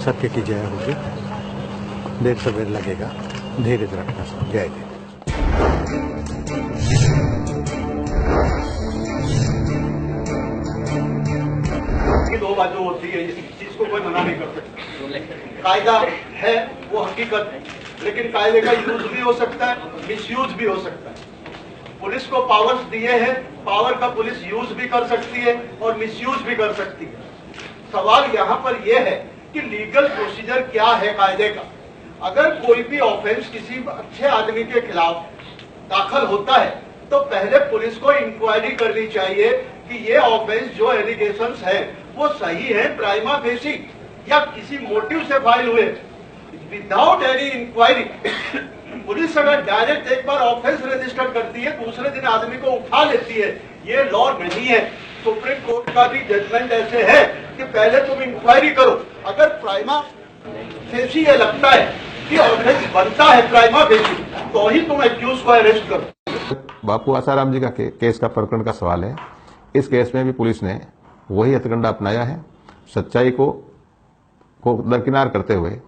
सत्य की जय होगी। देर सवेर लगेगा, धीरज रखना सब। जय जय। दो बाजू होती है, इस चीज को कोई मना नहीं कर सकता। कायदा है वो हकीकत है, लेकिन कायदे का यूज भी हो सकता है, मिसयूज भी हो सकता है। पुलिस को पावर्स दिए हैं, पावर का पुलिस यूज भी कर सकती है और मिसयूज भी कर सकती है। सवाल यहाँ पर यह है कि लीगल प्रोसीजर क्या है कायदे का। अगर कोई भी ऑफेंस किसी अच्छे आदमी के खिलाफ दाखिल होता है तो पहले पुलिस को इंक्वायरी करनी चाहिए कि ये ऑफेंस जो एलिगेशंस है वो सही है प्राइमा फेसी या किसी मोटिव से फाइल हुए। विदाउट एनी इंक्वायरी पुलिस अगर डायरेक्ट एक बार ऑफेंस रजिस्टर करती है, दूसरे दिन आदमी को उठा लेती है, ये लॉ नहीं है। सुप्रीम कोर्ट का भी जजमेंट ऐसे है कि पहले तुम इंक्वायरी करो। अगर प्राइमा फेसी ये लगता है कि ऑफेंस बनता है प्राइमा फेसी, तो ही तुम एक्यूज को अरेस्ट करो। बापू आसाराम जी का केस का प्रकरण का सवाल है। इस केस में भी पुलिस ने वही हथकंडा अपनाया है। सच्चाई को दरकिनार करते हुए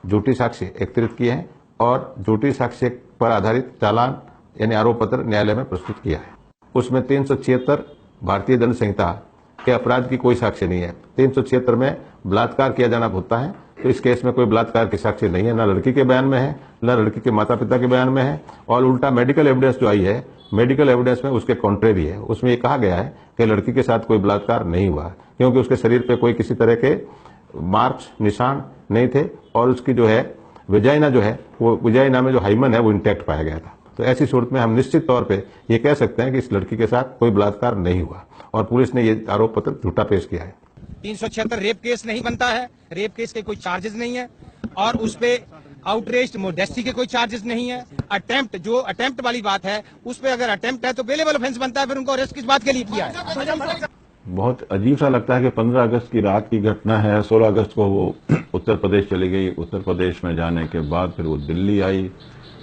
झूठी साक्ष्य एकत्रित किए हैं और झूठी साक्ष्य पर आधारित चालान यानी आरोप पत्र न्यायालय में प्रस्तुत किया है। उसमें 376 भारतीय दंड संहिता के अपराध की कोई साक्ष्य नहीं है। 376 में बलात्कार किया जाना होता है, तो इस केस में कोई बलात्कार की साक्ष्य नहीं है, न लड़की के बयान में है, न लड़की के माता पिता के बयान में है। और उल्टा मेडिकल एविडेंस जो आई है, मेडिकल एविडेंस में उसके कॉन्ट्रेरी है। उसमें ये कहा गया है कि लड़की के साथ कोई बलात्कार नहीं हुआ, क्योंकि उसके शरीर पे कोई किसी तरह के मार्क्स निशान नहीं थे और उसकी जो है विजाइना जो है वो विजाइना में जो हाइमन है वो इंटैक्ट पाया गया था। तो ऐसी सूरत में हम निश्चित तौर पे ये कह सकते हैं कि इस लड़की के साथ कोई बलात्कार नहीं हुआ और पुलिस ने ये आरोप पत्र झूठा पेश किया है। 376 रेप केस नहीं बनता है, रेप केस के कोई चार्जेस नहीं है और उस पे आउटरेस्ट मोडेस्टी के कोई चार्जेस नहीं है। अटेम्प्ट वाली बात है, उस पे अगर अटेम्प्ट है तो बेलेबल ऑफेंस बनता है, फिर उनको अरेस्ट किस बात के लिए किया है। बहुत अजीब सा लगता है कि 15 अगस्त की रात की घटना है। 16 अगस्त को वो उत्तर प्रदेश चली गई। उत्तर प्रदेश में जाने के बाद फिर वो दिल्ली आई।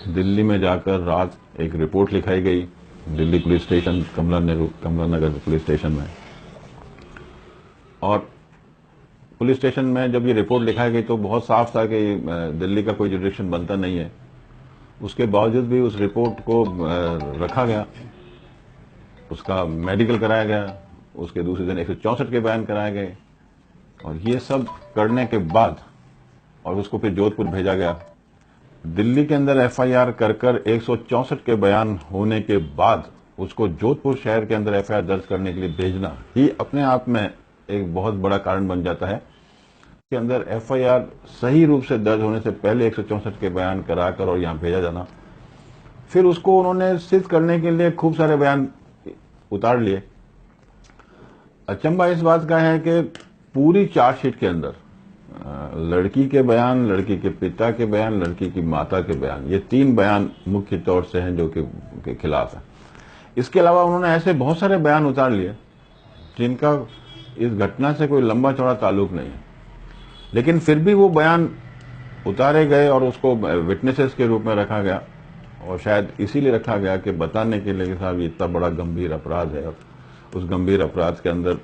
दिल्ली में जाकर रात एक रिपोर्ट लिखाई गई दिल्ली पुलिस स्टेशन, कमला नगर पुलिस स्टेशन में। और पुलिस स्टेशन में जब ये रिपोर्ट लिखाई गई तो बहुत साफ था कि दिल्ली का कोई जुडिक्शन बनता नहीं है। उसके बावजूद भी उस रिपोर्ट को रखा गया, उसका मेडिकल कराया गया, उसके दूसरे दिन 164 के बयान कराए गए और ये सब करने के बाद और उसको फिर जोधपुर भेजा गया। दिल्ली के अंदर एफआईआर कर 164 के बयान होने के बाद उसको जोधपुर शहर के अंदर एफआईआर दर्ज करने के लिए भेजना ही अपने आप में एक बहुत बड़ा कारण बन जाता है कि अंदर एफआईआर सही रूप से दर्ज होने से पहले 164 के बयान कराकर और यहां भेजा जाना। फिर उसको उन्होंने सिद्ध करने के लिए खूब सारे बयान उतार लिए। अचंबा इस बात का है कि पूरी चार्जशीट के अंदर लड़की के बयान, लड़की के पिता के बयान, लड़की की माता के बयान, ये 3 बयान मुख्य तौर से हैं जो कि खिलाफ है। इसके अलावा उन्होंने ऐसे बहुत सारे बयान उतार लिए जिनका इस घटना से कोई लंबा चौड़ा ताल्लुक नहीं है, लेकिन फिर भी वो बयान उतारे गए और उसको विटनेसेस के रूप में रखा गया। और शायद इसीलिए रखा गया कि बताने के लिए कि साहब ये इतना बड़ा गंभीर अपराध है और उस गंभीर अपराध के अंदर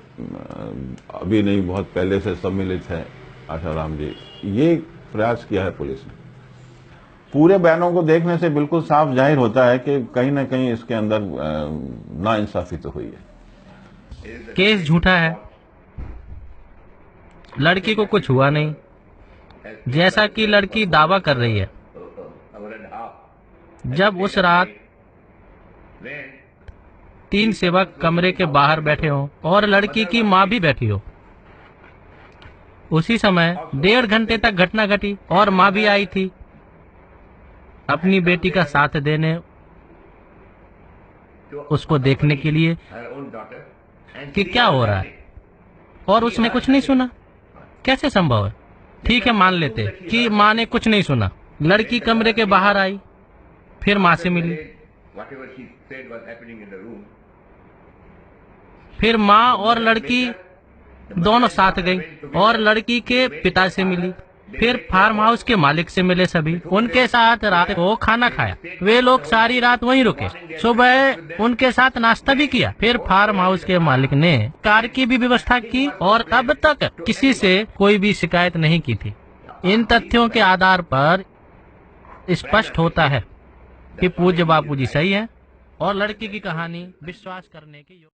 अभी नहीं बहुत पहले से सम्मिलित है आसाराम जी। ये प्रयास किया है पुलिस ने। पूरे बयानों को देखने से बिल्कुल साफ जाहिर होता है कि कहीं ना कहीं इसके अंदर नाइंसाफी तो हुई है। केस झूठा है, लड़की को कुछ हुआ नहीं जैसा कि लड़की दावा कर रही है। जब उस रात 3 सेवक कमरे के बाहर बैठे हों और लड़की की मां भी बैठी हो, उसी समय 1.5 घंटे तक घटना घटी और मां भी आई थी अपनी बेटी का साथ देने, उसको देखने के लिए कि क्या हो रहा है, और उसने कुछ नहीं सुना। कैसे संभव है? ठीक है, मान लेते कि मां ने कुछ नहीं सुना। लड़की कमरे के बाहर आई, फिर मां से मिली, फिर मां और लड़की दोनों साथ गई और लड़की के पिता से मिली, फिर फार्म हाउस के मालिक से मिले। सभी उनके साथ रात को खाना खाया। वे लोग सारी रात वहीं रुके, सुबह उनके साथ नाश्ता भी किया। फिर फार्म हाउस के मालिक ने कार की भी व्यवस्था की और अब तक किसी से कोई भी शिकायत नहीं की थी। इन तथ्यों के आधार पर स्पष्ट होता है कि पूज्य बापूजी सही है और लड़की की कहानी विश्वास करने की